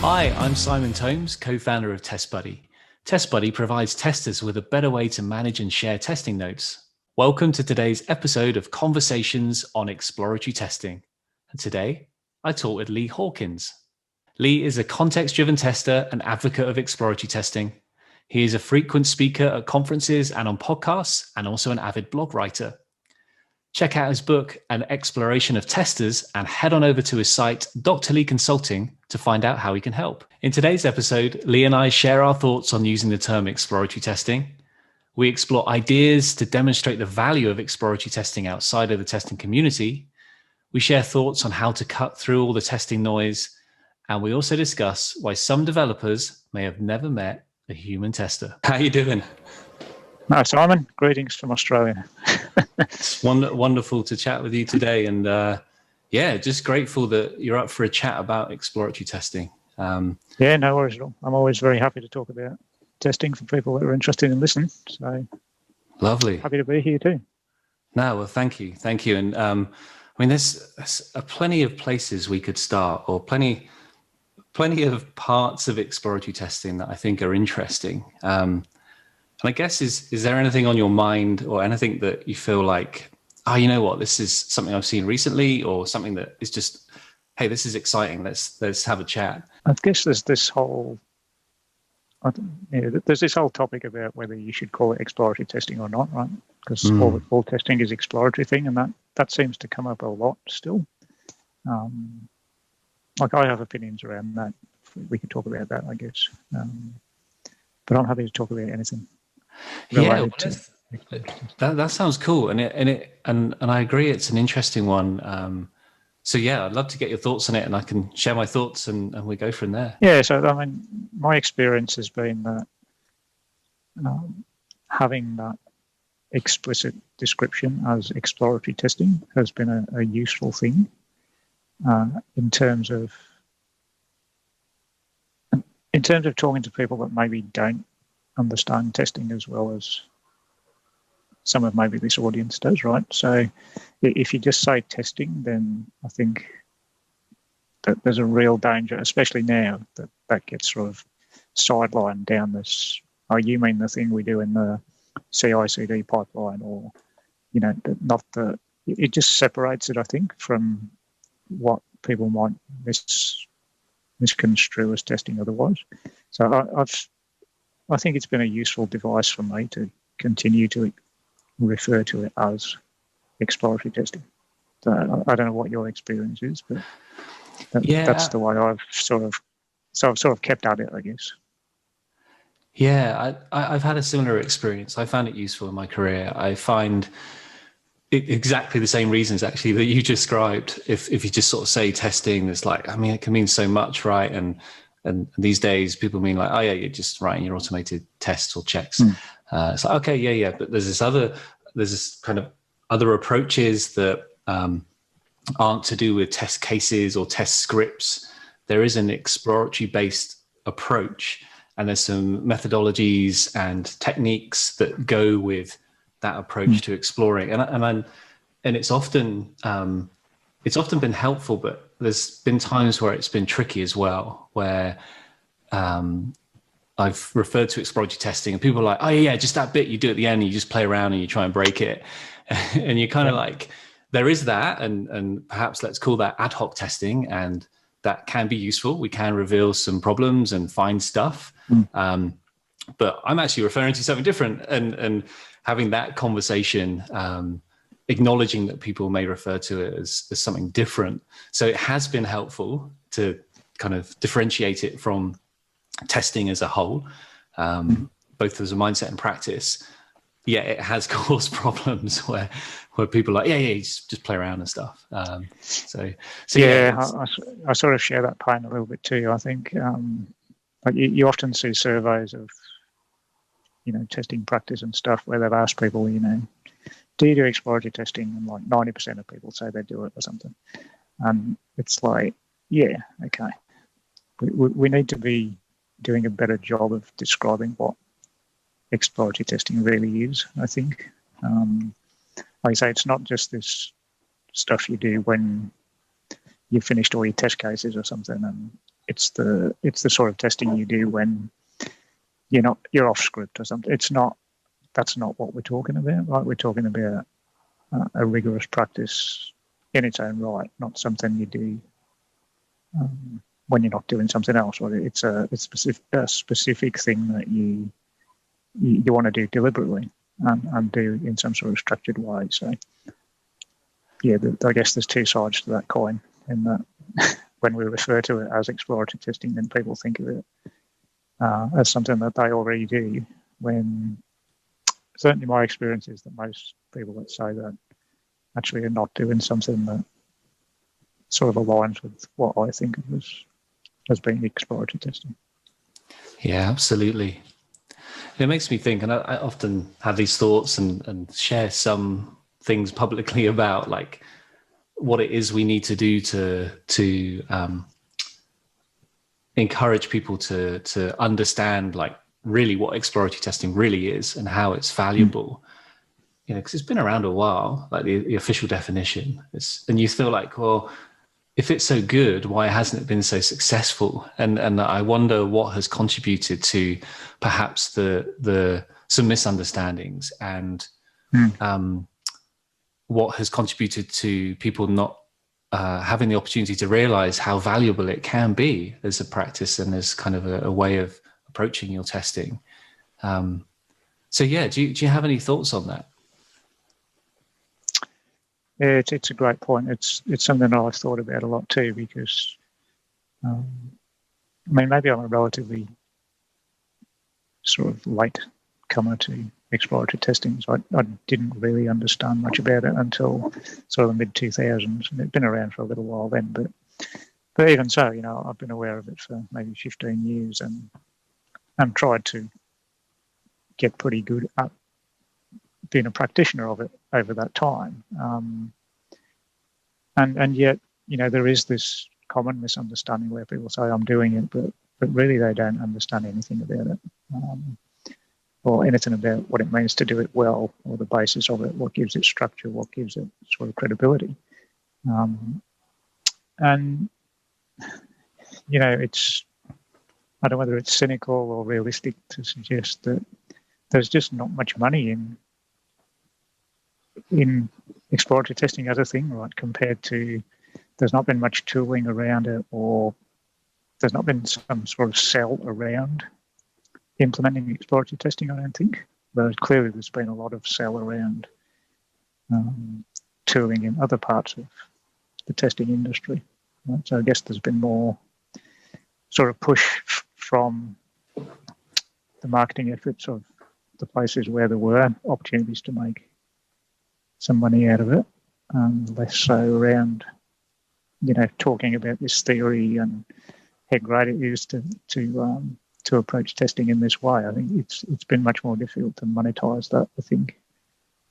Hi, I'm Simon Tomes, co-founder of TestBuddy. TestBuddy provides testers with a better way to manage and share testing notes. Welcome to today's episode of Conversations on Exploratory Testing. And today, I talk with Lee Hawkins. Lee is a context-driven tester and advocate of exploratory testing. He is a frequent speaker at conferences and on podcasts, and also an avid blog writer. Check out his book, An Exploration of Testers, and head on over to his site, Dr. Lee Consulting, to find out how he can help. In today's episode, Lee and I share our thoughts on using the term exploratory testing. We explore ideas to demonstrate the value of exploratory testing outside of the testing community. We share thoughts on how to cut through all the testing noise. And we also discuss why some developers may have never met a human tester. How are you doing? Hi, Simon. Greetings from Australia. It's wonderful to chat with you today. And just grateful that you're up for a chat about exploratory testing. Yeah, no worries at all. I'm always very happy to talk about testing for people that are interested in listening. So lovely. Happy to be here too. No, well, thank you. And there's plenty of places we could start, or plenty of parts of exploratory testing that I think are interesting. And I guess, is there anything on your mind or anything that you feel like, oh, you know what, this is something I've seen recently, or something that is just, hey, this is exciting, let's have a chat? I guess there's this whole topic about whether you should call it exploratory testing or not, right? Because all testing is exploratory thing, and that seems to come up a lot still. Like, I have opinions around that. We could talk about that, I guess. But I'm happy to talk about anything. Yeah, that sounds cool, and I agree. It's an interesting one. So yeah, I'd love to get your thoughts on it, and I can share my thoughts, and we go from there. Yeah. So I mean, my experience has been that having that explicit description as exploratory testing has been a useful thing in terms of talking to people that maybe don't understand testing as well as some of maybe this audience does, right? So if you just say testing, then I think that there's a real danger, especially now, that gets sort of sidelined down this, oh, you mean the thing we do in the CI/CD pipeline, or, you know, it just separates it, I think, from what people might misconstrue as testing otherwise. So I think it's been a useful device for me to continue to refer to it as exploratory testing. So I don't know what your experience is, but that's the way I've sort of kept at it, I guess. Yeah, I've had a similar experience. I found it useful in my career. I find exactly the same reasons actually that you described. If you just sort of say testing, it's like, I mean, it can mean so much, right? And these days people mean like, oh yeah, you're just writing your automated tests or checks. It's like, okay, yeah. But there's this kind of other approaches that aren't to do with test cases or test scripts. There is an exploratory based approach, and there's some methodologies and techniques that go with that approach to exploring. And it's often been helpful, but there's been times where it's been tricky as well, where I've referred to exploratory testing and people are like, oh yeah, just that bit you do at the end, and you just play around and you try and break it. And you're kind of like, there is that, and perhaps let's call that ad hoc testing, and that can be useful. We can reveal some problems and find stuff. But I'm actually referring to something different, and having that conversation, acknowledging that people may refer to it as something different. So it has been helpful to kind of differentiate it from testing as a whole, both as a mindset and practice. Yeah, it has caused problems where people are like, yeah, just play around and stuff. So yeah, I sort of share that pain a little bit too. I think like you often see surveys of, you know, testing practice and stuff where they've asked people, you know, do you do exploratory testing? And like 90% of people say they do it or something. And it's like, yeah, okay. We need to be doing a better job of describing what exploratory testing really is, I think. Like I say, it's not just this stuff you do when you've finished all your test cases or something, and it's the sort of testing you do when you're off script or something. That's not what we're talking about, right? We're talking about a rigorous practice in its own right, not something you do when you're not doing something else. Or it's a specific thing that you want to do deliberately and do in some sort of structured way. So, yeah, I guess there's two sides to that coin. In that, when we refer to it as exploratory testing, then people think of it as something that they already do. When certainly my experience is that most people that say that actually are not doing something that sort of aligns with what I think of as being exploratory testing. Yeah, absolutely. It makes me think, and I often have these thoughts and share some things publicly about like what it is we need to do to encourage people to understand like really what exploratory testing really is and how it's valuable. Because it's been around a while, like the official definition. And you feel like, well, if it's so good, why hasn't it been so successful? And I wonder what has contributed to perhaps the some misunderstandings and what has contributed to people not having the opportunity to realize how valuable it can be as a practice and as kind of a way of approaching your testing. So yeah, do you have any thoughts on that? Yeah, it's a great point. It's something that I've thought about a lot too, because I mean, maybe I'm a relatively sort of late comer to exploratory testing, so I didn't really understand much about it until sort of the mid-2000s, and it's been around for a little while then. But even so, I've been aware of it for maybe 15 years and tried to get pretty good at being a practitioner of it over that time. And yet, there is this common misunderstanding where people say I'm doing it, but really they don't understand anything about it, or anything about what it means to do it well, or the basis of it, what gives it structure, what gives it sort of credibility. And, it's, I don't know whether it's cynical or realistic to suggest that there's just not much money in exploratory testing as a thing, right? Compared to, there's not been much tooling around it, or there's not been some sort of sell around implementing exploratory testing, I don't think. But clearly there's been a lot of sell around tooling in other parts of the testing industry. Right? So I guess there's been more sort of push from the marketing efforts of the places where there were opportunities to make some money out of it, less so around, talking about this theory and how great it is to approach testing in this way. I think it's been much more difficult to monetize that, I think,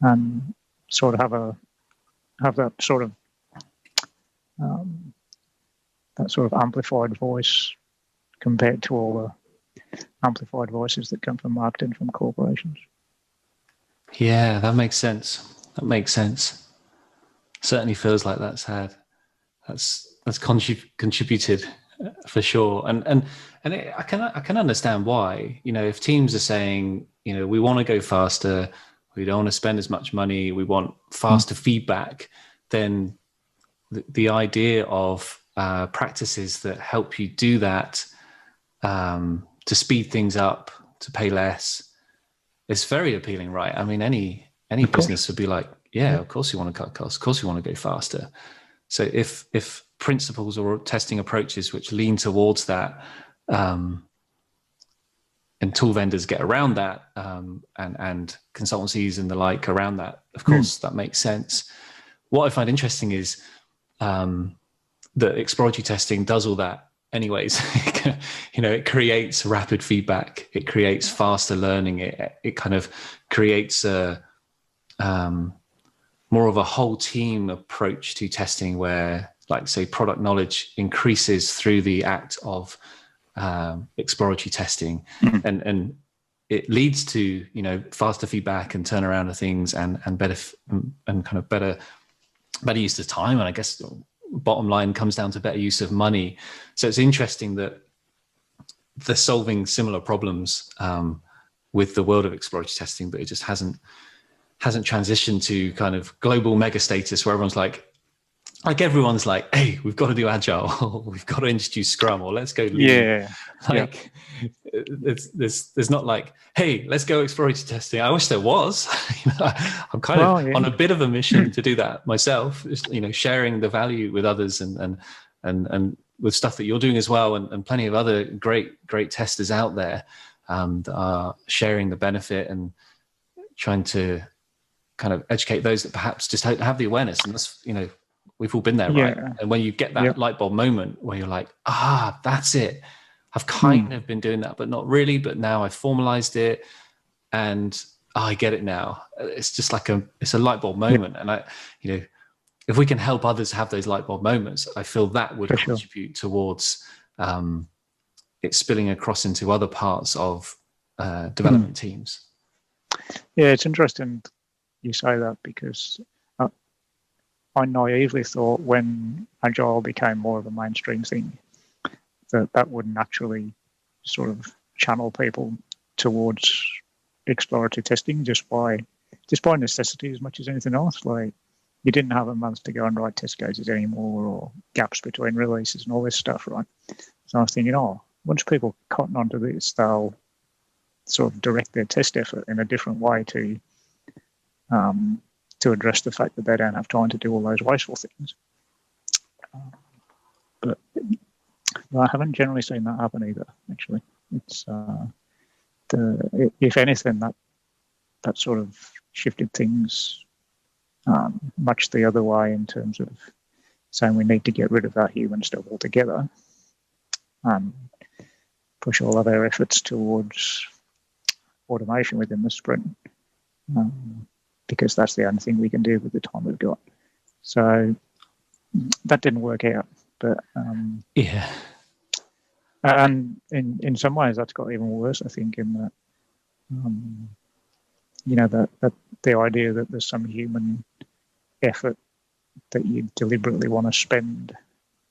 and sort of have that sort of amplified voice compared to all the amplified voices that come from marketing from corporations. Yeah, that makes sense. Certainly feels like that's contributed for sure. And I can understand why. If teams are saying, we want to go faster, we don't want to spend as much money, we want faster feedback, then the idea of practices that help you do that, to speed things up, to pay less, it's very appealing, right? I mean, any business would be like, yeah, of course you want to cut costs, of course you want to go faster. So if principles or testing approaches which lean towards that, and tool vendors get around that, and consultancies and the like around that, of course, that makes sense. What I find interesting is that exploratory testing does all that anyways. It creates rapid feedback, it creates faster learning, it kind of creates a more of a whole team approach to testing, where, like, say, product knowledge increases through the act of exploratory testing, and it leads to faster feedback and turnaround of things, and better and kind of better use of time, and I guess bottom line comes down to better use of money. So it's interesting that they're solving similar problems with the world of exploratory testing, but it just hasn't transitioned to kind of global mega status where everyone's like everyone's like, hey, we've got to do agile, we've got to introduce Scrum, or let's go lean. Yeah. Like there's not like, hey, let's go exploratory testing. I wish there was. I'm kind of on a bit of a mission to do that myself, sharing the value with others and with stuff that you're doing as well, and plenty of other great testers out there that are sharing the benefit and trying to kind of educate those that perhaps just don't have the awareness. And that's, we've all been there, right? And when you get that light bulb moment where you're like, that's it. I've kind of been doing that, but not really. But now I've formalized it, and I get it now. It's just like it's a light bulb moment. And if we can help others have those light bulb moments, I feel that would contribute towards it spilling across into other parts of development teams. Yeah, it's interesting you say that, because I naively thought when Agile became more of a mainstream thing, that would naturally sort of channel people towards exploratory testing just by necessity as much as anything else. Like, you didn't have a month to go and write test cases anymore, or gaps between releases and all this stuff, right? So I was thinking, once people cotton onto this, they'll sort of direct their test effort in a different way to address the fact that they don't have time to do all those wasteful things. But I haven't generally seen that happen either, actually. It's if anything, that sort of shifted things much the other way, in terms of saying we need to get rid of that human stuff altogether and push all of our efforts towards automation within the sprint, because that's the only thing we can do with the time we've got. So that didn't work out, but and in some ways that's got even worse, I think, in that that the idea that there's some human effort that you deliberately want to spend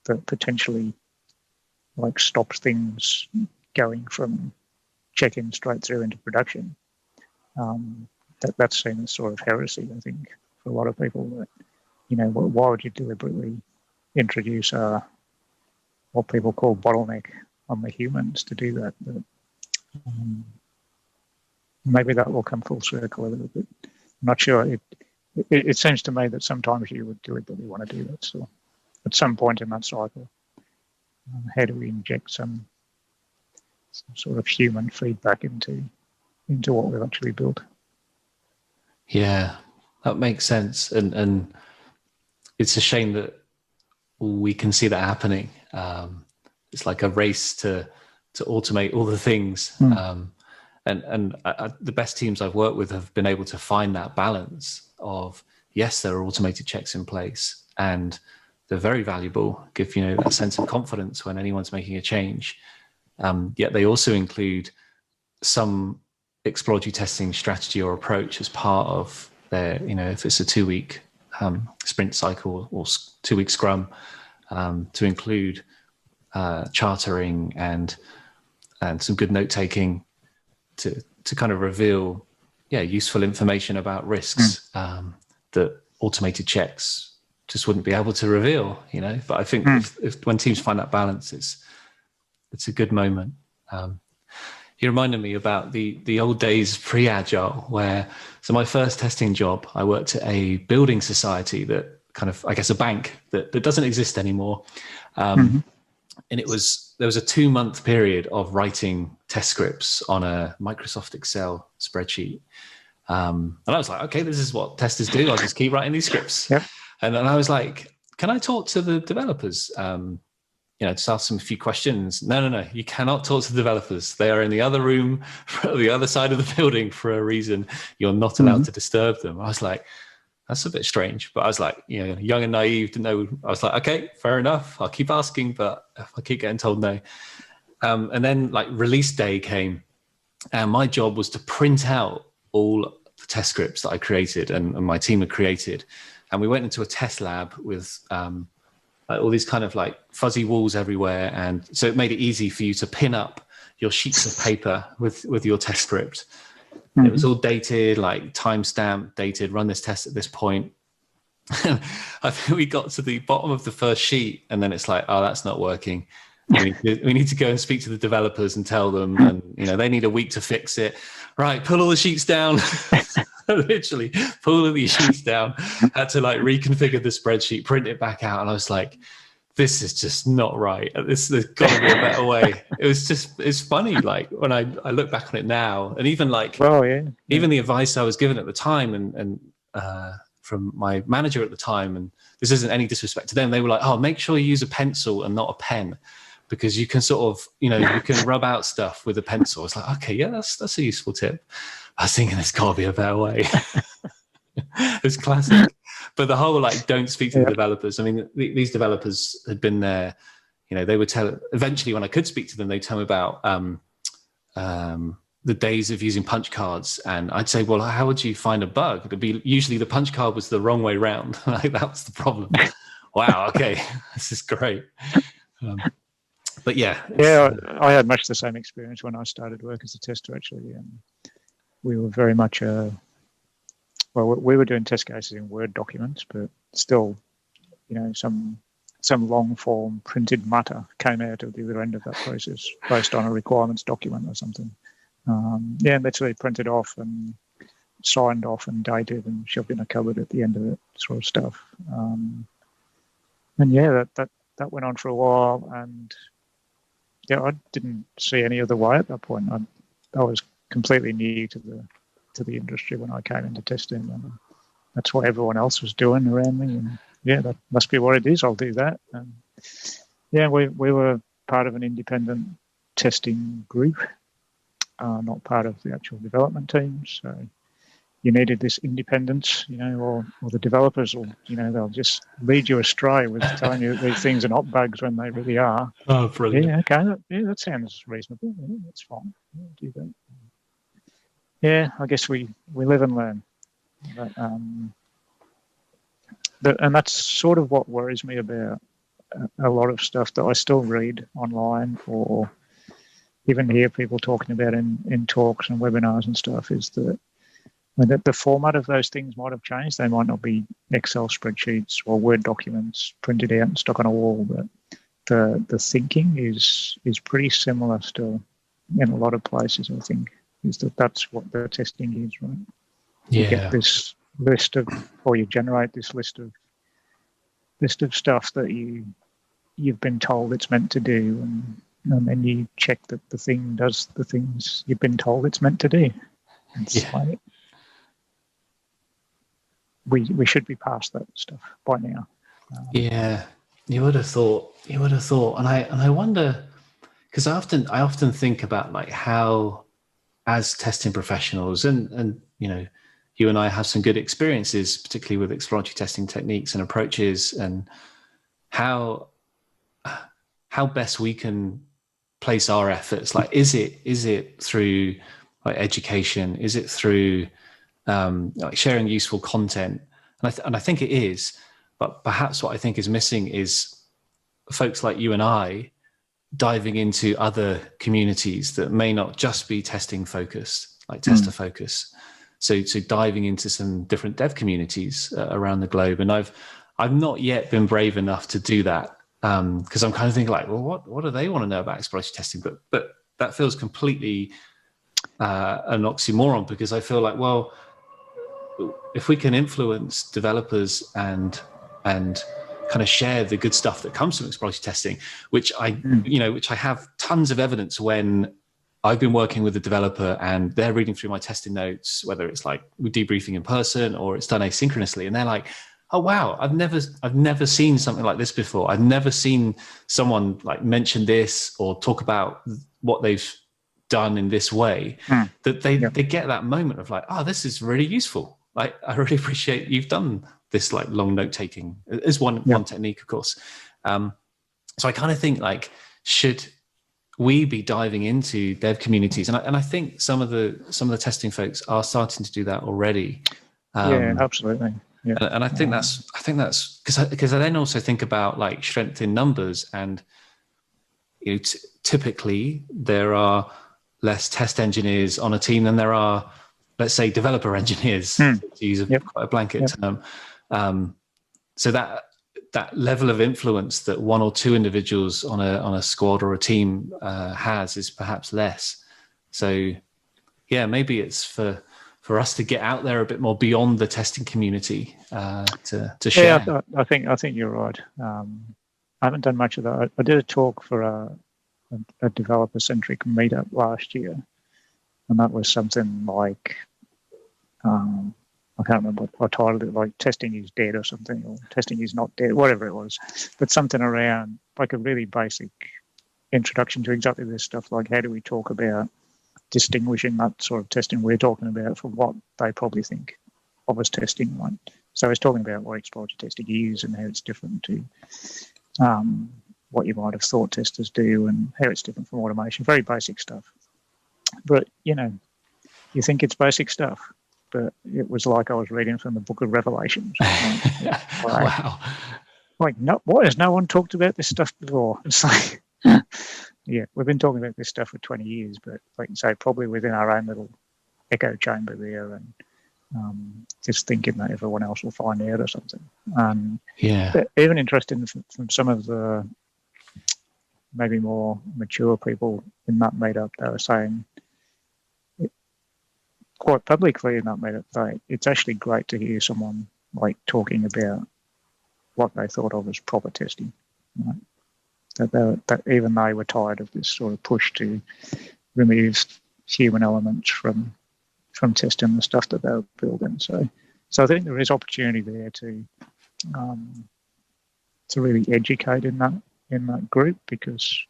that potentially like stops things going from check-in straight through into production. That's seen as sort of heresy, I think, for a lot of people. That, why would you deliberately introduce what people call bottleneck on the humans to do that? But, maybe that will come full circle a little bit. I'm not sure. It seems to me that sometimes you would deliberately want to do that. So at some point in that cycle, how do we inject some sort of human feedback into what we've actually built? Yeah, that makes sense. And it's a shame that we can see that happening. It's like a race to automate all the things. And the best teams I've worked with have been able to find that balance of, yes, there are automated checks in place and they're very valuable, give that sense of confidence when anyone's making a change. Yet they also include some exploratory testing strategy or approach as part of their, if it's a 2-week sprint cycle or 2-week Scrum, to include chartering and some good note taking to kind of reveal useful information about risks that automated checks just wouldn't be able to reveal. But I think if when teams find that balance, it's a good moment. You reminded me about the old days pre-Agile, so my first testing job, I worked at a building society that kind of, I guess, a bank that doesn't exist anymore. And there was a 2-month period of writing test scripts on a Microsoft Excel spreadsheet. And I was like, okay, this is what testers do. I'll just keep writing these scripts. Yep. And then I was like, can I talk to the developers? Just ask them a few questions. No, you cannot talk to the developers. They are in the other room, the other side of the building for a reason. You're not allowed to disturb them. I was like, that's a bit strange. But I was like, young and naive, didn't know. I was like, okay, fair enough. I'll keep asking, but if I keep getting told no. And then like release day came, and my job was to print out all the test scripts that I created and my team had created. And we went into a test lab with like all these kind of like fuzzy walls everywhere. And so it made it easy for you to pin up your sheets of paper with your test script. And it was all dated, like timestamp dated, run this test at this point. I think we got to the bottom of the first sheet and then it's like, oh, that's not working. We need to go and speak to the developers and tell them, and they need a week to fix it. Right, pull all the sheets down. Literally pull all these sheets down. Had to like reconfigure the spreadsheet, print it back out, and I was like, this is just not right. There's got to be a better way. It's funny, like when I look back on it now, and even like, even the advice I was given at the time, and from my manager at the time, and this isn't any disrespect to them, they were like, oh, make sure you use a pencil and not a pen, because you can sort of, you can rub out stuff with a pencil. It's like, okay, yeah, that's a useful tip. I was thinking there's got to be a better way. It's classic. But the whole, like, don't speak to the developers. I mean, these developers had been there, they would eventually when I could speak to them, they'd tell me about the days of using punch cards. And I'd say, well, how would you find a bug? It'd be usually the punch card was the wrong way round. Like, that was the problem. Wow, okay, this is great. But yeah, I had much the same experience when I started work as a tester. Actually, we were very much we were doing test cases in Word documents, but still, some long form printed mutter came out at the other end of that process based on a requirements document or something. Literally printed off and signed off and dated and shoved in a cupboard at the end of it, sort of stuff. That went on for a while, and I didn't see any other way at that point. I was completely new to the industry when I came into testing, and that's what everyone else was doing around me. And that must be what it is. I'll do that. And we were part of an independent testing group, not part of the actual development team. So you needed this independence, or the developers will, they'll just lead you astray with telling you that these things are not bugs when they really are. Oh, brilliant. Yeah, okay. That sounds reasonable. Yeah, that's fine. Yeah, do that. Yeah, I guess we live and learn. But, and that's sort of what worries me about a lot of stuff that I still read online or even hear people talking about in talks and webinars and stuff, is that the format of those things might have changed. They might not be Excel spreadsheets or Word documents printed out and stuck on a wall, but the thinking is pretty similar still in a lot of places, I think, is that's what the testing is, right? Yeah. You get this list of, or you generate this list of stuff that you've been told it's meant to do, and then you check that the thing does the things you've been told it's meant to do. Like, we should be past that stuff by now. You would have thought, and I wonder, because I often think about like how, as testing professionals, and you and I have some good experiences, particularly with exploratory testing techniques and approaches, and how best we can place our efforts. Like, is it through like education? Is it through like sharing useful content? And I think it is, but perhaps what I think is missing is folks like you and I diving into other communities that may not just be testing focused, like tester focused. So diving into some different dev communities around the globe. And I've not yet been brave enough to do that, because I'm kind of thinking like, well, what do they want to know about exploratory testing? But that feels completely an oxymoron, because I feel like, well, if we can influence developers and kind of share the good stuff that comes from exploratory testing, which I have tons of evidence when I've been working with a developer and they're reading through my testing notes, whether it's like we're debriefing in person or it's done asynchronously, and they're like, oh wow, I've never seen something like this before. I've never seen someone like mention this or talk about what they've done in this way. That they get that moment of like, oh, this is really useful. Like, I really appreciate you've done this like long note taking as one technique, of course. So I kind of think like, should we be diving into dev communities? And I think some of the testing folks are starting to do that already. Absolutely. Yeah. And I think that's because I then also think about like strength in numbers, and typically there are less test engineers on a team than there are, let's say, developer engineers, to use quite a blanket term. So that level of influence that one or two individuals on a squad or a team has is perhaps less. So yeah, maybe it's for us to get out there a bit more beyond the testing community to share. Yeah, I think you're right. I haven't done much of that. I did a talk for a developer-centric meetup last year, and that was something like, I can't remember what I titled it, like testing is dead or something, or testing is not dead, whatever it was, but something around like a really basic introduction to exactly this stuff, like how do we talk about distinguishing that sort of testing we're talking about from what they probably think of as testing, right? So I was talking about what exploratory testing is and how it's different to what you might have thought testers do, and how it's different from automation. Very basic stuff. But, you think it's basic stuff, but it was like I was reading from the book of Revelations. Wow. Like, why has no one talked about this stuff before? It's like, yeah, we've been talking about this stuff for 20 years, but like you say, probably within our own little echo chamber there, and just thinking that everyone else will find out or something. Yeah. Even interesting from some of the maybe more mature people in that meetup, they were saying quite publicly in that meetup, it's actually great to hear someone like talking about what they thought of as proper testing. Right? That even they were tired of this sort of push to remove human elements from testing the stuff that they were building. So I think there is opportunity there to really educate in that group, because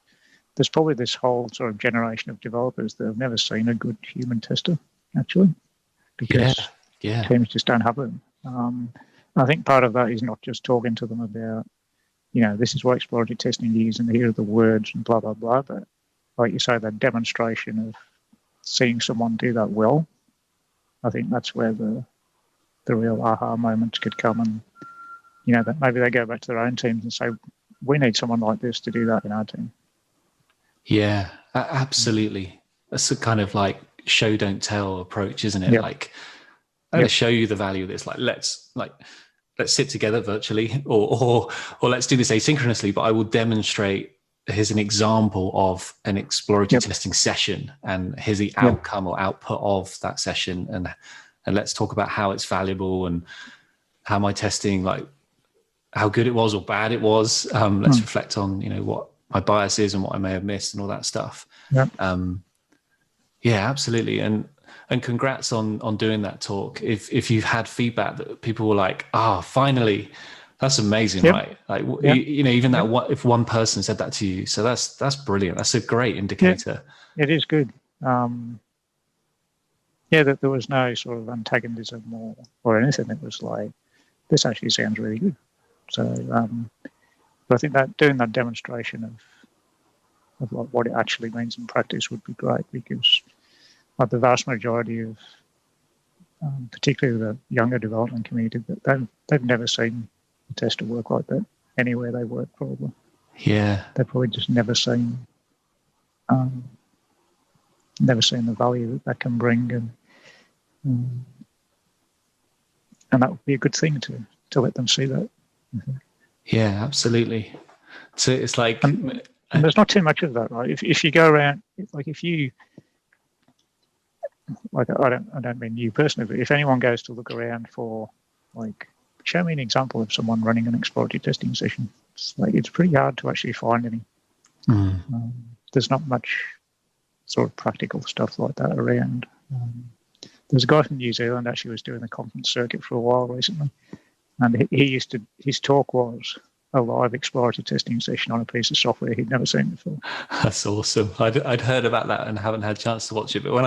there's probably this whole sort of generation of developers that have never seen a good human tester, actually, because teams just don't have them. I think part of that is not just talking to them about, this is what exploratory testing is and here are the words and blah, blah, blah. But like you say, that demonstration of seeing someone do that well, I think that's where the real aha moments could come. And, that maybe they go back to their own teams and say, we need someone like this to do that in our team. Yeah, absolutely. That's a kind of like show, don't tell approach, isn't it? Like, let's show you the value of this. Like, let's sit together virtually, or let's do this asynchronously, but I will demonstrate, here's an example of an exploratory testing session, and here's the outcome or output of that session, and let's talk about how it's valuable and how my testing, like how good it was or bad it was. Let's reflect on, what my bias is and what I may have missed and all that stuff. Yeah, absolutely. And congrats on doing that talk. If you've had feedback that people were like, finally, that's amazing, right? Like, even that if one person said that to you, so that's brilliant. That's a great indicator. It is good. That there was no sort of antagonism or anything. It was like, this actually sounds really good. So but I think that doing that demonstration of like what it actually means in practice would be great, because like the vast majority of particularly the younger development community, they've never seen a tester work like that anywhere they work, probably. Yeah. They've probably just never seen the value that can bring, and that would be a good thing to let them see that. Mm-hmm. Yeah, absolutely. So it's like, and there's not too much of that, right? If you go around, like if you, like I don't mean you personally, but if anyone goes to look around for, like, show me an example of someone running an exploratory testing session, it's pretty hard to actually find any. There's not much sort of practical stuff like that around. There's a guy from New Zealand actually was doing the conference circuit for a while recently, and his talk was a live exploratory testing session on a piece of software he'd never seen before. That's awesome. I'd heard about that and haven't had a chance to watch it, but when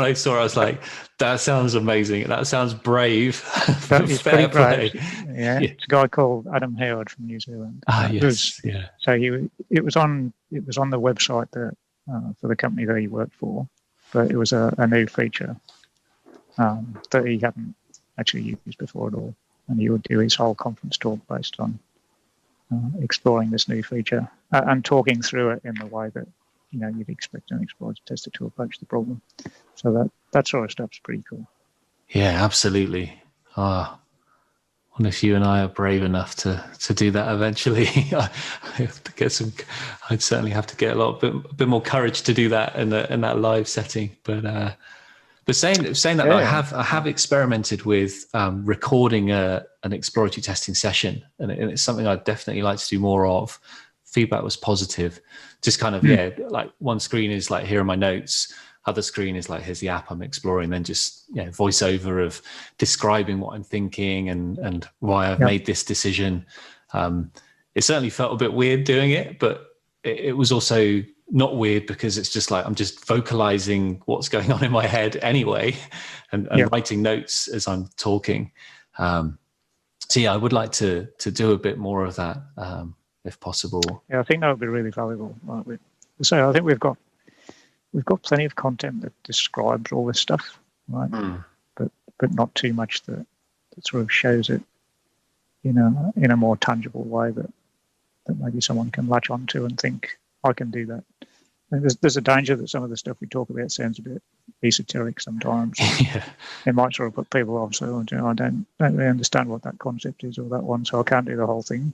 I saw it, I was like, that sounds amazing. That sounds brave. It's pretty brave. Yeah, it's a guy called Adam Howard from New Zealand. Yes. So it was on the website that for the company that he worked for, but it was a new feature that he hadn't actually used before at all. and he would do his whole conference talk based on exploring this new feature and talking through it in the way that you'd expect an exploratory tester to approach the problem. So that sort of stuff's pretty cool. Yeah, absolutely. I wonder if you and I are brave enough to do that eventually. I have to get I'd certainly have to get a bit more courage to do that in that live setting. But saying that, Yeah. I have experimented with recording an exploratory testing session, and it's something I'd definitely like to do more of. Feedback was positive. Just kind of like one screen is like, here are my notes. Other screen is like, here's the app I'm exploring. Then just voiceover of describing what I'm thinking and why I've made this decision. It certainly felt a bit weird doing it, but it was also not weird because it's just like I'm just vocalizing what's going on in my head anyway, and writing notes as I'm talking. So I would like to do a bit more of that if possible. Yeah, I think that would be really valuable. So I think we've got plenty of content that describes all this stuff, right? But not too much that sort of shows it in a more tangible way that maybe someone can latch onto and think, I can do that. And there's a danger that some of the stuff we talk about sounds a bit esoteric sometimes. Yeah. It might sort of put people off. So I don't really understand what that concept is or that one, so I can't do the whole thing,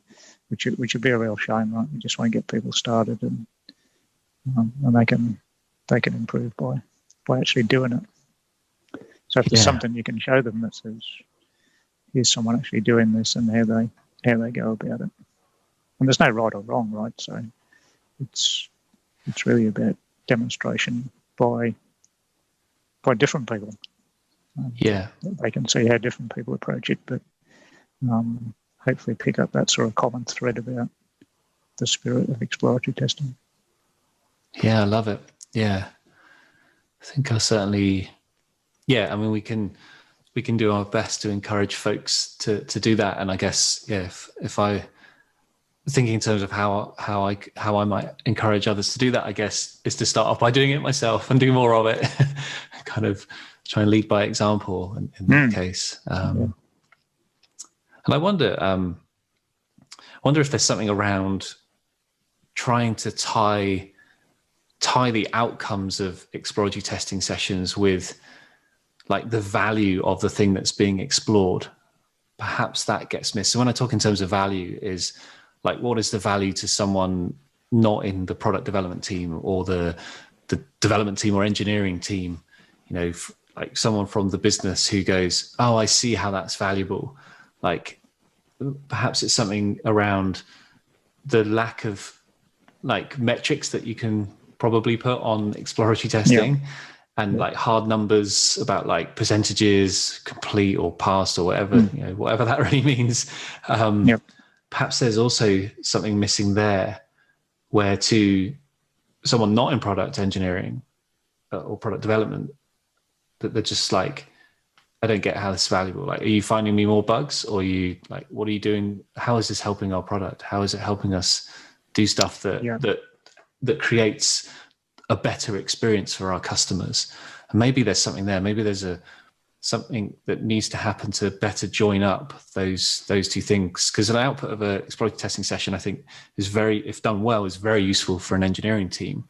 which would be a real shame, right? We just want to get people started and they can improve by actually doing it. So if there's something you can show them that says, here's someone actually doing this and how they go about it. And there's no right or wrong, right? So it's really about demonstration by different people. They can see how different people approach it, but hopefully pick up that sort of common thread about the spirit of exploratory testing. Yeah, I love it. Yeah, I think I certainly. Yeah, I mean, we can do our best to encourage folks to do that, and I guess if I thinking in terms of how I might encourage others to do that, I guess is to start off by doing it myself and do more of it. Kind of try and lead by example in that case. And I wonder if there's something around trying to tie the outcomes of exploratory testing sessions with like the value of the thing that's being explored. Perhaps that gets missed. So when I talk in terms of value, is like, what is the value to someone not in the product development team or the development team or engineering team? Like someone from the business who goes, oh, I see how that's valuable. Like perhaps it's something around the lack of like metrics that you can probably put on exploratory testing and like hard numbers about like percentages, complete or passed or whatever, whatever that really means. Perhaps there's also something missing there where to someone not in product engineering or product development, that they're just like, I don't get how this is valuable. Like, are you finding me more bugs, or are you like, what are you doing? How is this helping our product? How is it helping us do stuff that creates a better experience for our customers? And maybe there's something there. Maybe there's something that needs to happen to better join up those two things. Because an output of an exploratory testing session, I think, is if done well, is very useful for an engineering team.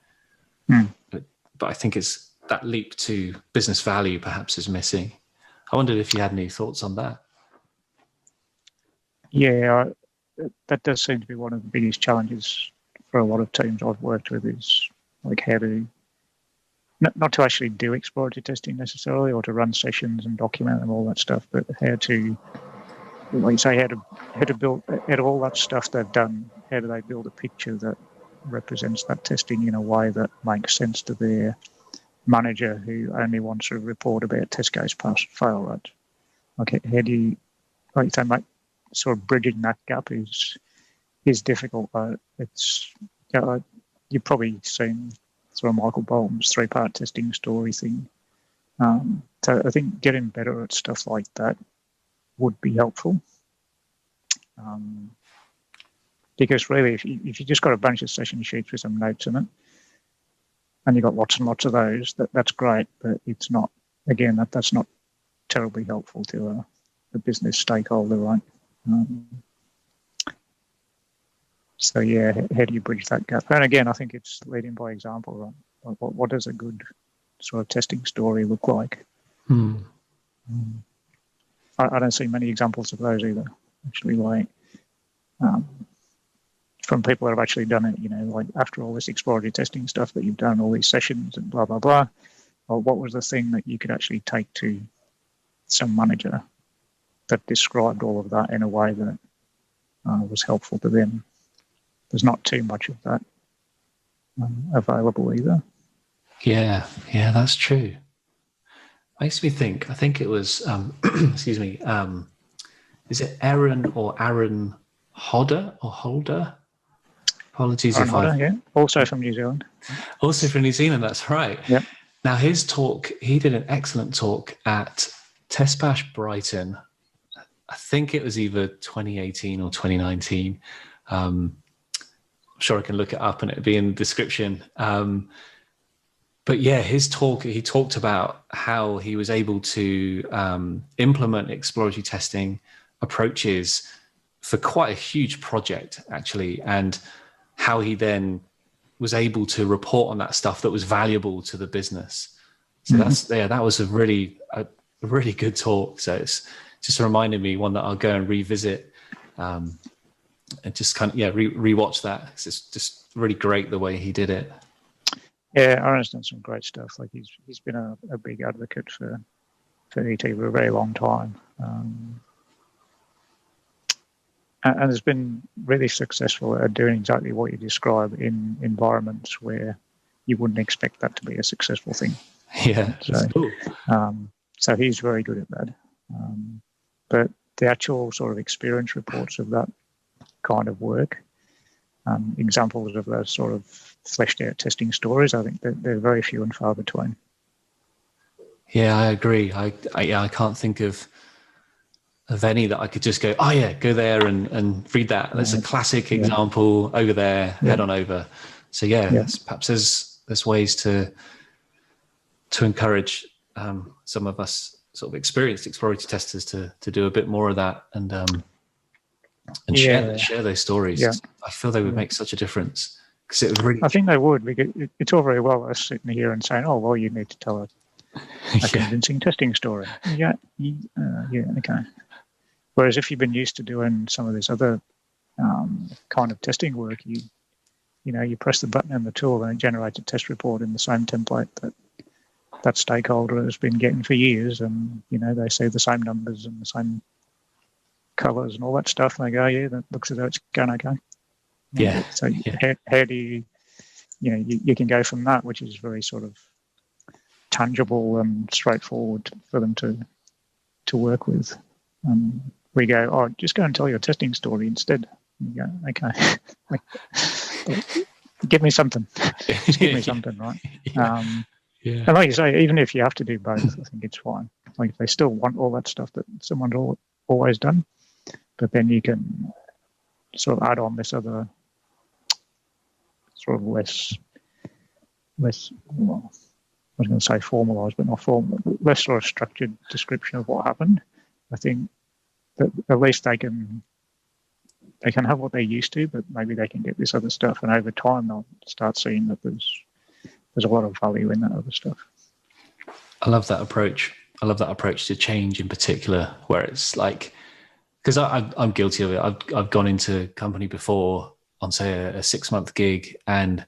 But I think it's that leap to business value perhaps is missing. I wondered if you had any thoughts on that. Yeah, that does seem to be one of the biggest challenges for a lot of teams I've worked with, is like how to not to actually do exploratory testing necessarily, or to run sessions and document them, all that stuff, but how to, like you say, how to build out of all that stuff they've done, how do they build a picture that represents that testing in a way that makes sense to their manager who only wants to report about test case pass and fail, right? Okay, how do you, like you say, make sort of bridging that gap is difficult. It's you've probably seen sort of Michael Bolton's 3-part testing story thing. So I think getting better at stuff like that would be helpful. Because really, if you just got a bunch of session sheets with some notes in it, and you've got lots and lots of those, that's great, but it's not, again, that's not terribly helpful to a business stakeholder, right? So yeah, how do you bridge that gap? And again, I think it's leading by example, right? What does a good sort of testing story look like? I don't see many examples of those either. Actually, like from people that have actually done it, like after all this exploratory testing stuff that you've done, all these sessions and blah, blah, blah, well, what was the thing that you could actually take to some manager that described all of that in a way that was helpful to them? There's not too much of that available either. Yeah, that's true. Makes me think. I think it was, excuse me, is it Aaron Hodder or Holder? Apologies Aaron if Hodder, I. yeah, also from New Zealand. Also from New Zealand, that's right. Yep. Now his talk, he did an excellent talk at Test Bash Brighton. I think it was either 2018 or 2019. I'm sure I can look it up and it'll be in the description. But yeah, his talk, he talked about how he was able to implement exploratory testing approaches for quite a huge project, actually, and how he then was able to report on that stuff that was valuable to the business. So that was a really good talk. So it's just reminded me one that I'll go and revisit and just kind of rewatch that. It's just really great the way he did it. Yeah, Aaron's done some great stuff. Like he's been a big advocate for ET for a very long time, and has been really successful at doing exactly what you describe in environments where you wouldn't expect that to be a successful thing. Yeah, so cool. So he's very good at that. But the actual sort of experience reports of that kind of work, examples of those sort of fleshed out testing stories, I think they're very few and far between. Yeah, I agree. I can't think of any that I could just go, go there and read that. That's a classic example over there, head on over. So perhaps there's ways to encourage some of us sort of experienced exploratory testers to do a bit more of that and share those stories. Yeah. I feel they would make such a difference. I think they would. It's all very well us sitting here and saying, "Oh, well, you need to tell a convincing testing story." Okay. Whereas if you've been used to doing some of this other kind of testing work, you press the button in the tool and it generates a test report in the same template that stakeholder has been getting for years, and they see the same numbers and the same colours and all that stuff, and they go, "Yeah, that looks as though it's going okay." So how do you can go from that, which is very sort of tangible and straightforward for them to work with. We go, "Oh, just go and tell your testing story instead." You go, "Okay, give me something. Just give me something, right?" And like you say, even if you have to do both, I think it's fine. Like if they still want all that stuff that someone's always done, but then you can sort of add on this other sort of less well, I was going to say formalised, but not formal, less sort of structured description of what happened. I think that at least they can have what they're used to, but maybe they can get this other stuff, and over time they'll start seeing that there's a lot of value in that other stuff. I love that approach. I love that approach to change in particular, where it's like, because I'm guilty of it. I've gone into a company before on, say, a 6-month gig and,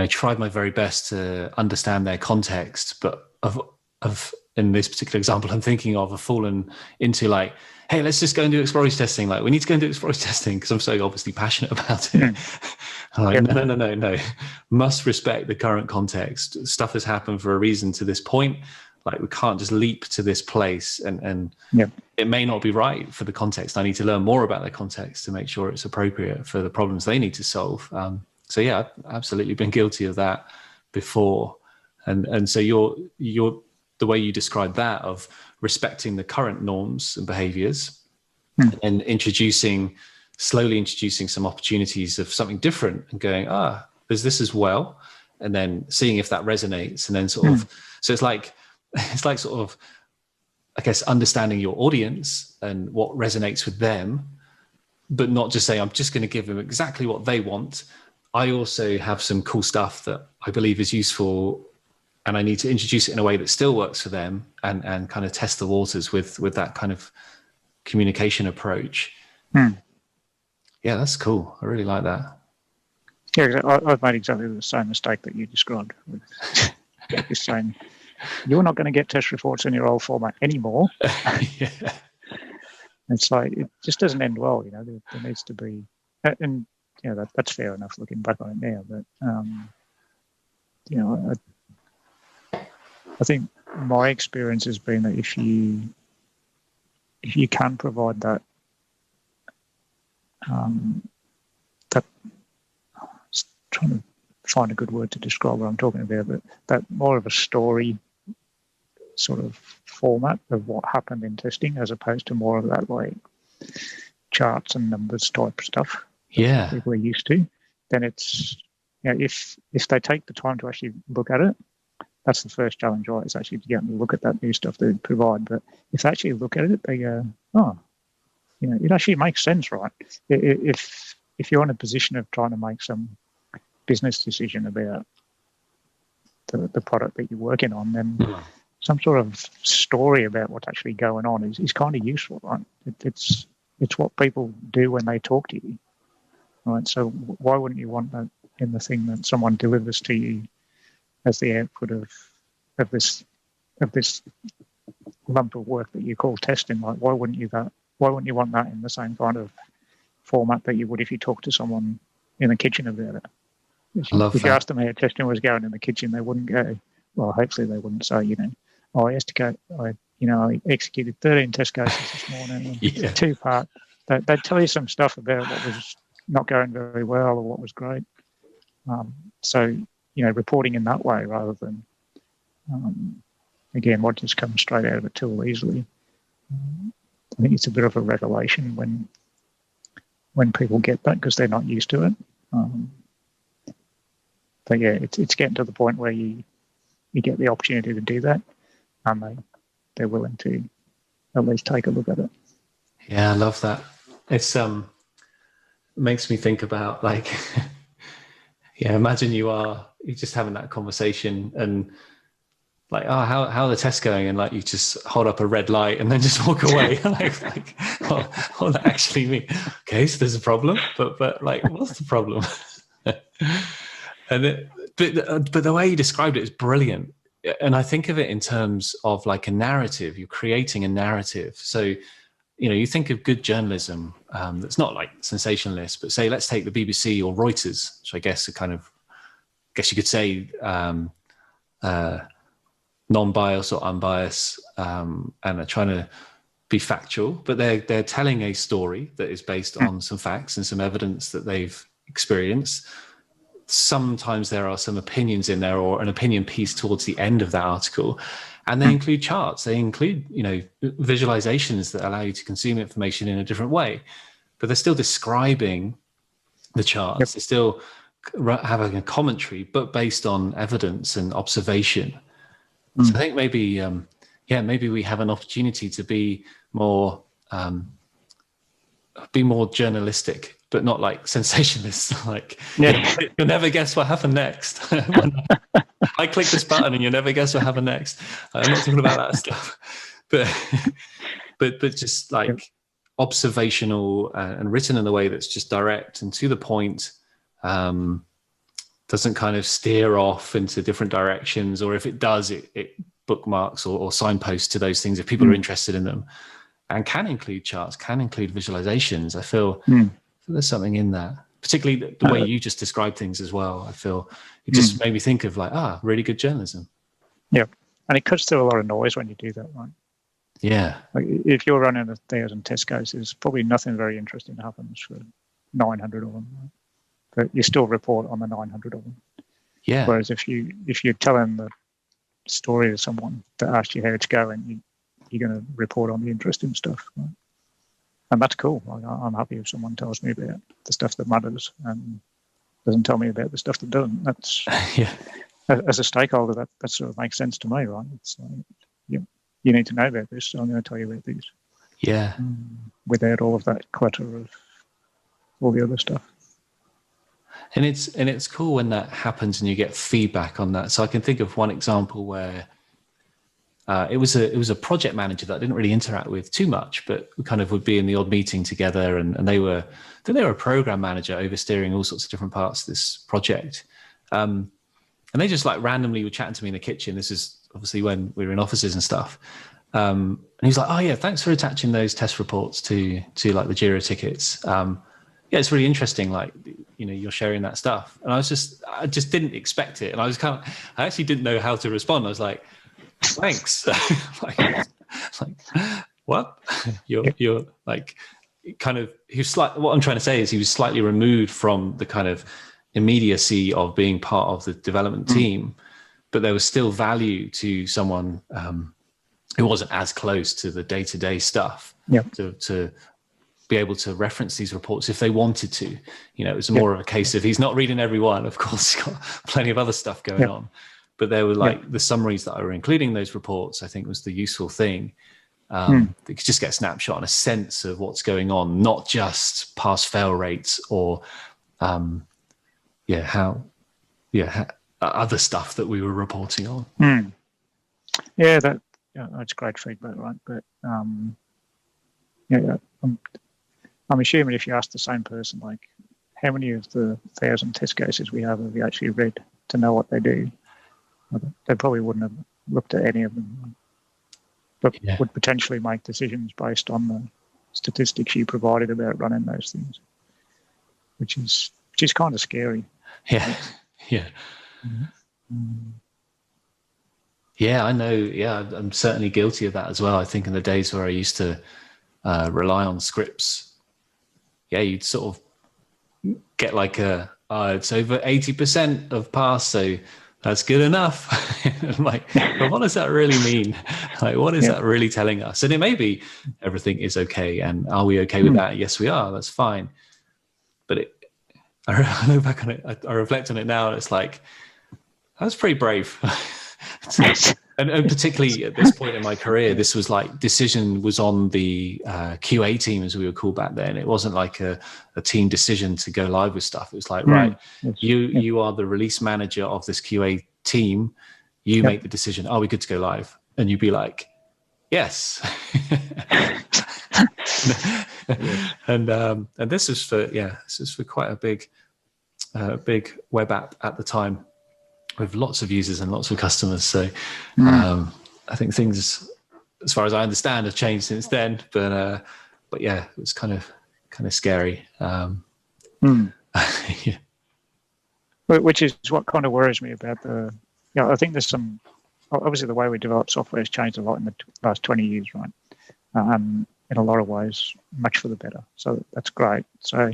tried my very best to understand their context. But in this particular example I'm thinking of, I've fallen into like, hey, let's just go and do exploratory testing. Like, we need to go and do exploratory testing because I'm so obviously passionate about it. I'm like, no. Must respect the current context. Stuff has happened for a reason to this point. Like, we can't just leap to this place and it may not be right for the context. I need to learn more about the context to make sure it's appropriate for the problems they need to solve. So yeah, I've absolutely been guilty of that before. And so you're the way you describe that of respecting the current norms and behaviors and slowly introducing some opportunities of something different and going, there's this as well. And then seeing if that resonates and then sort of, so it's like sort of I guess, understanding your audience and what resonates with them, but not just say, I'm just going to give them exactly what they want. I also have some cool stuff that I believe is useful, and I need to introduce it in a way that still works for them, and kind of test the waters with that kind of communication approach. Yeah, that's cool. I really like that. Yeah, I've made exactly the same mistake that you described. With just saying, you're not going to get test reports in your old format anymore. Yeah. It's like, it just doesn't end well, you know. There needs to be, and you know, that's fair enough looking back on it now. But you know, I think my experience has been that if you can provide that that, trying to find a good word to describe what I'm talking about, but that more of a story sort of format of what happened in testing, as opposed to more of that like charts and numbers type stuff. Yeah, People are used to. Then it's, you know, if they take the time to actually look at it, that's the first challenge, right? Is actually to get them to look at that new stuff they provide. But if they actually look at it, they go, oh, you know, it actually makes sense, right? If you're in a position of trying to make some business decision about the product that you're working on, then some sort of story about what's actually going on is kind of useful, right? It's what people do when they talk to you, right? So why wouldn't you want that in the thing that someone delivers to you as the output of this lump of work that you call testing? Like, why wouldn't you want that in the same kind of format that you would if you talk to someone in the kitchen about it? If you asked them how testing was going in the kitchen, they wouldn't go, well, hopefully they wouldn't say, you know, oh, I executed 13 test cases this morning, yeah. 2-part. They'd tell you some stuff about what was not going very well or what was great. So, you know, reporting in that way rather than, again, what just comes straight out of a tool easily. I think it's a bit of a revelation when people get that, because they're not used to it. But yeah, it's getting to the point where you get the opportunity to do that, and they're willing to at least take a look at it. Yeah, I love that. It's makes me think about, like, yeah, imagine you're just having that conversation and like, oh, how are the tests going? And like, you just hold up a red light and then just walk away. like what that actually mean? Okay, so there's a problem, but like, what's the problem? And but the way you described it is brilliant. And I think of it in terms of like a narrative. You're creating a narrative. So, you know, you think of good journalism that's not like sensationalist, but say, let's take the BBC or Reuters, which I guess are kind of, I guess you could say, non-biased or unbiased, and are trying to be factual, but they're telling a story that is based on some facts and some evidence that they've experienced. Sometimes there are some opinions in there, or an opinion piece towards the end of that article, and they include charts. They include, you know, visualizations that allow you to consume information in a different way, but they're still describing the charts. Yep. They're still having a commentary, but based on evidence and observation. So I think maybe, maybe we have an opportunity to be more journalistic, but not like sensationalist. Like, you'll never guess what happened next. I click this button and you'll never guess what happened next. I'm not talking about that stuff, but just like observational and written in a way that's just direct and to the point. Doesn't kind of steer off into different directions, or if it does, it bookmarks or signposts to those things if people are interested in them, and can include charts, can include visualizations. I feel there's something in that, particularly the way you just described things as well. I feel it just made me think of like, really good journalism. Yeah, and it cuts through a lot of noise when you do that, right? Yeah. Like if you're running 1,000 test cases, probably nothing very interesting happens for 900 of them, right? But you still report on the 900 of them. Yeah. Whereas if you're telling the story to someone that asks you how it's going, you're going to report on the interesting stuff, right? And that's cool. Like, I'm happy if someone tells me about the stuff that matters and doesn't tell me about the stuff that doesn't. That's as a stakeholder, that sort of makes sense to me, right? It's like, you you need to know about this, so I'm going to tell you about these. Yeah. Without all of that clutter of all the other stuff. And it's cool when that happens and you get feedback on that. So I can think of one example where it was a project manager that I didn't really interact with too much, but we kind of would be in the odd meeting together, and they were a program manager oversteering all sorts of different parts of this project. And they just like randomly were chatting to me in the kitchen. This is obviously when we were in offices and stuff. And he's like, "Oh yeah, thanks for attaching those test reports to like the Jira tickets. Yeah, it's really interesting. Like, you're sharing that stuff." And I just didn't expect it. And I actually didn't know how to respond. I was like, "Thanks." like, what? You're like, kind of, what I'm trying to say is he was slightly removed from the kind of immediacy of being part of the development team, but there was still value to someone who wasn't as close to the day-to-day stuff to be able to reference these reports if they wanted to. It was more of a case of he's not reading every one. Of course, he's got plenty of other stuff going on. But there were like the summaries that I were including in those reports, I think was the useful thing. They could just get a snapshot and a sense of what's going on, not just pass-fail rates or other stuff that we were reporting on. Yeah, that's great feedback, right? But I'm assuming if you ask the same person, like, how many of the 1,000 test cases we have you actually read to know what they do? They probably wouldn't have looked at any of them, but would potentially make decisions based on the statistics you provided about running those things, which is kind of scary. Yeah, yeah. Yeah, I know. Yeah, I'm certainly guilty of that as well. I think in the days where I used to rely on scripts, you'd sort of get like it's over 80% of pass, so that's good enough. I'm like, but what does that really mean? Like, what is that really telling us? And it may be everything is okay, and are we okay with that? Yes, we are. That's fine. But I look back on it, I reflect on it now, and it's like, that's pretty brave. And particularly at this point in my career, this was like decision was on the QA team, as we were called back then. It wasn't like a team decision to go live with stuff. It was like, right, you are the release manager of this QA team. You make the decision. Are we good to go live? And you'd be like, yes. And this is for quite a big web app at the time, with lots of users and lots of customers. So I think things, as far as I understand, have changed since then. But yeah, it was kind of scary. Which is what kind of worries me about I think there's some, obviously the way we develop software has changed a lot in the last 20 years, right? In a lot of ways, much for the better. So that's great. So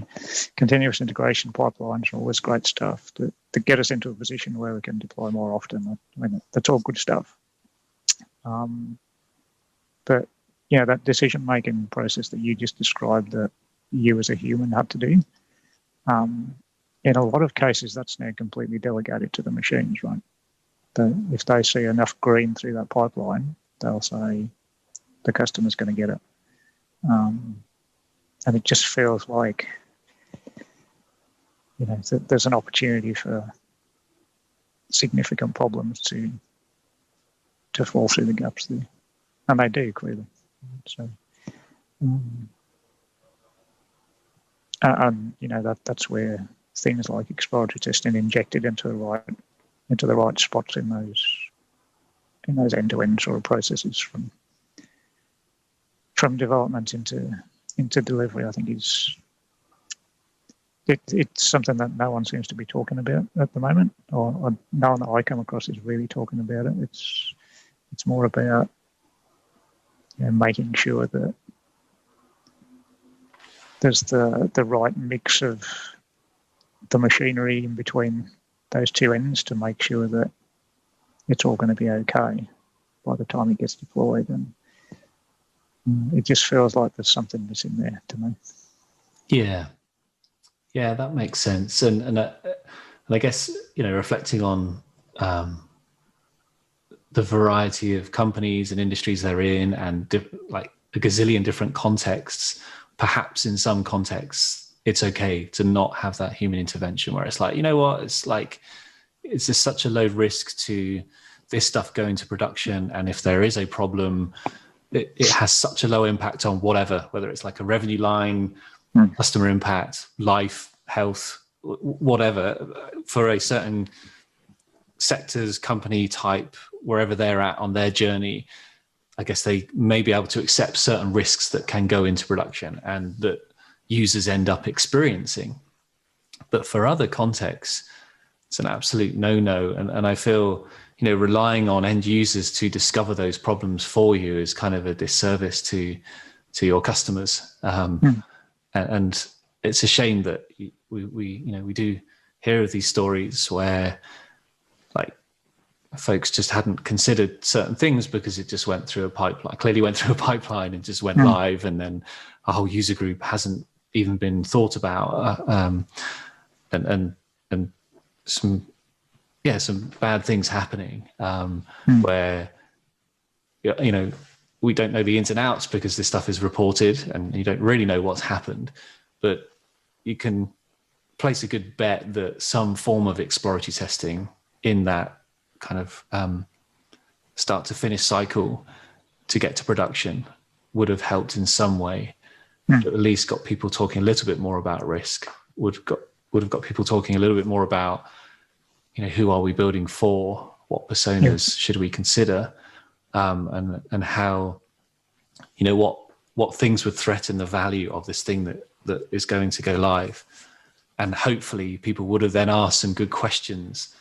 continuous integration pipelines are always great stuff to get us into a position where we can deploy more often. I mean, that's all good stuff. But that decision-making process that you just described that you as a human had to do, in a lot of cases, that's now completely delegated to the machines, right? If they see enough green through that pipeline, they'll say the customer's going to get it. And it just feels like, there's an opportunity for significant problems to fall through the gaps there. And they do, clearly. So, that's where things like exploratory testing injected into the right spots in those end-to-end sort of processes from development into delivery, I think it's something that no one seems to be talking about at the moment, or no one that I come across is really talking about it. It's more about making sure that there's the right mix of the machinery in between those two ends to make sure that it's all going to be okay by the time it gets deployed. And it just feels like there's something missing there to me. Yeah, that makes sense. And I guess reflecting on the variety of companies and industries they're in, and like a gazillion different contexts, perhaps in some contexts it's okay to not have that human intervention, where it's like, you know what, it's like, it's just such a low risk to this stuff going to production, and if there is a problem, it has such a low impact on whether it's like a revenue line, customer impact, life, health, whatever, for a certain sectors, company type, wherever they're at on their journey. I guess they may be able to accept certain risks that can go into production and that users end up experiencing. But for other contexts, it's an absolute no-no. And I feel, relying on end users to discover those problems for you is kind of a disservice to your customers. And it's a shame that we do hear of these stories where like folks just hadn't considered certain things because it just went through a pipeline, and just went live, and then a whole user group hasn't even been thought about, and some bad things happening, where we don't know the ins and outs because this stuff is reported and you don't really know what's happened, but you can place a good bet that some form of exploratory testing in that kind of start to finish cycle to get to production would have helped in some way. At least got people talking a little bit more about risk, would have got people talking a little bit more about, who are we building for, what personas should we consider, and how, what things would threaten the value of this thing that is going to go live. And hopefully people would have then asked some good questions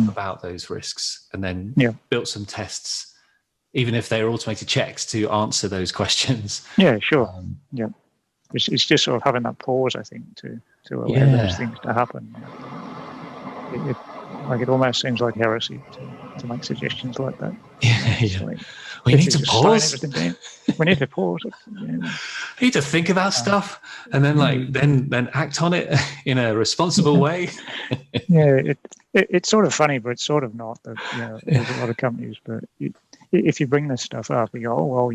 about those risks, and then built some tests, even if they're automated checks, to answer those questions. Yeah, sure. It's just sort of having that pause, I think, to allow those things to happen. It almost seems like heresy to make suggestions like that. Like, we need to pause. We need to pause. We need to think about stuff, and then then act on it in a responsible way. It's sort of funny, but it's sort of not. That there's a lot of companies, but if you bring this stuff up, you go, oh well,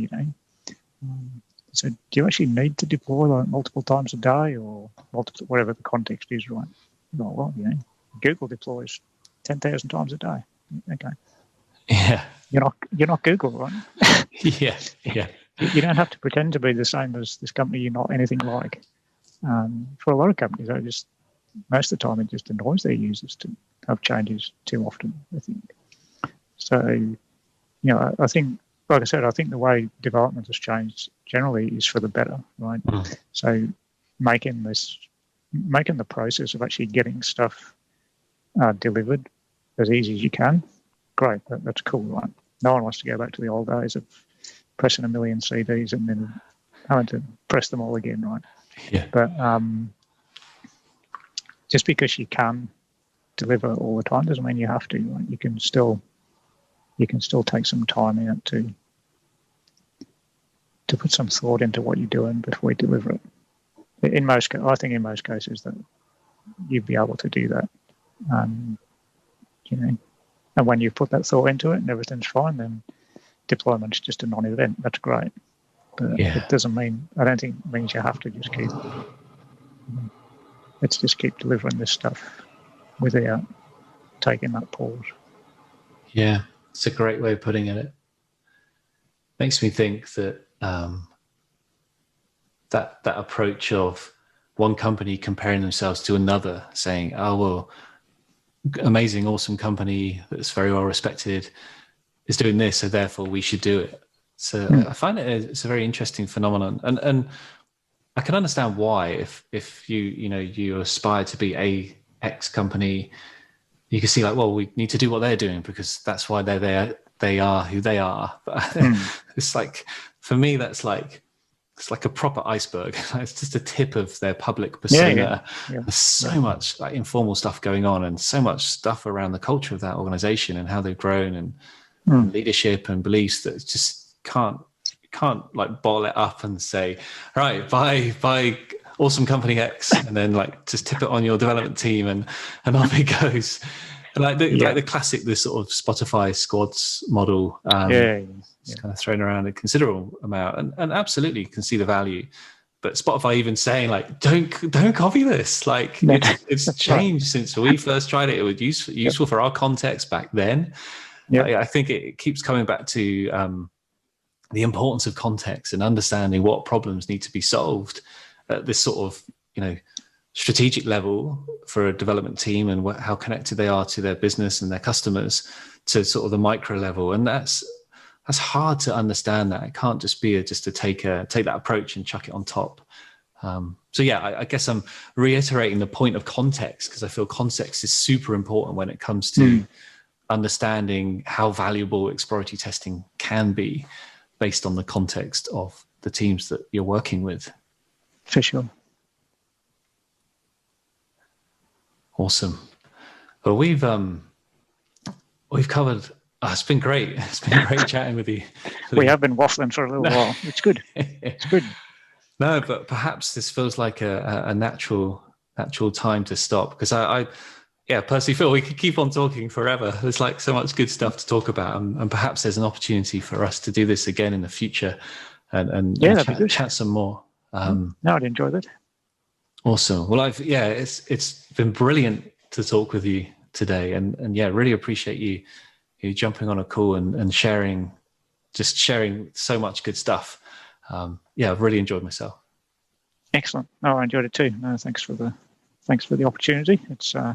so do you actually need to deploy like multiple times a day, or multiple, whatever the context is, right? Well, Google deploys 10,000 times a day. Okay. Yeah. You're not Google, right? Yeah. You don't have to pretend to be the same as this company you're not anything like. For a lot of companies, most of the time it just annoys their users to have changes too often, I think. So, I think, like I said, I think the way development has changed generally is for the better, right? So making the process of actually getting stuff delivered as easy as you can, great, that's cool, right? No one wants to go back to the old days of pressing 1 million CDs and then having to press them all again, right? Yeah. But just because you can deliver all the time doesn't mean you have to, right? You can still take some time out to put some thought into what you're doing before you deliver it. I think in most cases that you'd be able to do that. And when you put that thought into it and everything's fine, then deployment's just a non-event. That's great. But it doesn't mean, I don't think it means you have to just let's just keep delivering this stuff without taking that pause. Yeah, it's a great way of putting it. Makes me think that that approach of one company comparing themselves to another, saying, oh, well, amazing, awesome company that's very well respected is doing this, so therefore we should do it. So I find it's a very interesting phenomenon, and I can understand why if you aspire to be a X company, you can see like, well, we need to do what they're doing because that's why they're there. They are who they are. But it's like, for me, it's like a proper iceberg. It's just a tip of their public persona. There's so much like informal stuff going on, and so much stuff around the culture of that organization and how they've grown, and leadership and beliefs that just can't like bottle it up and say, right, buy awesome company X, and then like just tip it on your development team and off it goes. like the classic, the sort of Spotify squads model. It's kind of thrown around a considerable amount, and absolutely can see the value. But Spotify even saying like, don't copy this. Like it's changed since we first tried it. It was useful for our context back then. I think it keeps coming back to the importance of context and understanding what problems need to be solved at this sort of, strategic level for a development team, and how connected they are to their business and their customers, to sort of the micro level. And that's hard to understand. That it can't just be to take that approach and chuck it on top. I guess I'm reiterating the point of context, because I feel context is super important when it comes to understanding how valuable exploratory testing can be based on the context of the teams that you're working with. For sure. Awesome. Well, we've covered. It's been great. It's been great chatting with you. We have been waffling for a little while. It's good. It's good. No, but perhaps this feels like a natural time to stop, because I personally feel we could keep on talking forever. There's like so much good stuff to talk about, and perhaps there's an opportunity for us to do this again in the future, and chat some more. No, I'd enjoy that. Awesome. Well, it's been brilliant to talk with you today, and really appreciate you jumping on a call and sharing so much good stuff. I've really enjoyed myself. Excellent. No, I enjoyed it too. No, thanks for the opportunity. I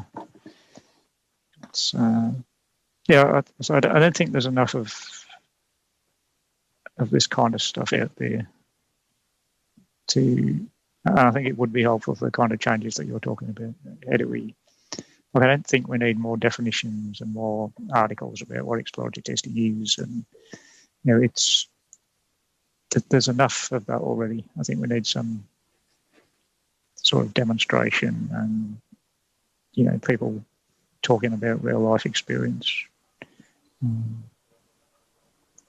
don't think there's enough of this kind of stuff out there I think it would be helpful for the kind of changes that you're talking about. How do we? I don't think we need more definitions and more articles about what exploratory testing is, and there's enough of that already. I think we need some sort of demonstration and people talking about real life experience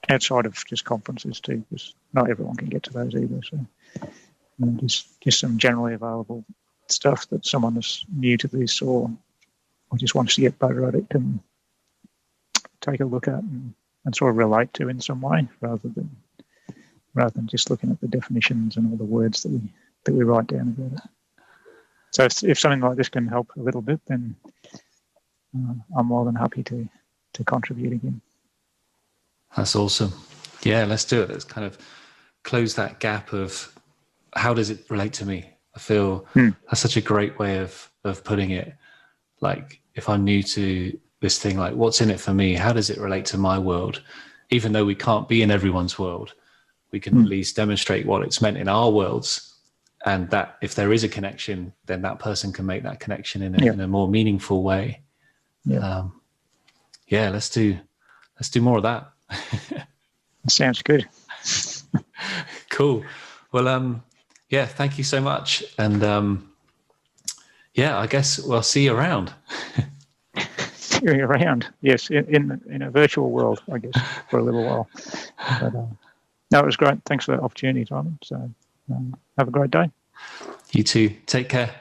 outside of just conferences too, because not everyone can get to those either. So just some generally available stuff that someone that's new to this or just wants to get better at it can take a look at and sort of relate to in some way, rather than just looking at the definitions and all the words that we write down about it. So if something like this can help a little bit, then I'm more than happy to contribute again. That's awesome. Yeah, let's do it. Let's kind of close that gap of how does it relate to me? I feel that's such a great way of putting it. Like, if I'm new to this thing, like, what's in it for me? How does it relate to my world? Even though we can't be in everyone's world, we can at least demonstrate what it's meant in our worlds. And that if there is a connection, then that person can make that connection in a more meaningful way. Let's do more of that. Sounds good. Cool. Well, thank you so much. And I guess we'll see you around. See you around, yes, in a virtual world, I guess, for a little while. But no, it was great. Thanks for the opportunity, Simon. So have a great day. You too. Take care.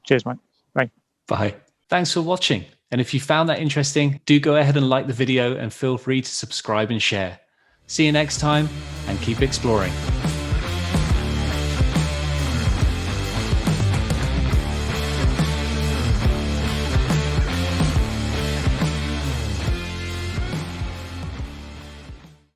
Cheers, mate. Bye. Bye. Thanks for watching. And if you found that interesting, do go ahead and like the video, and feel free to subscribe and share. See you next time, and keep exploring.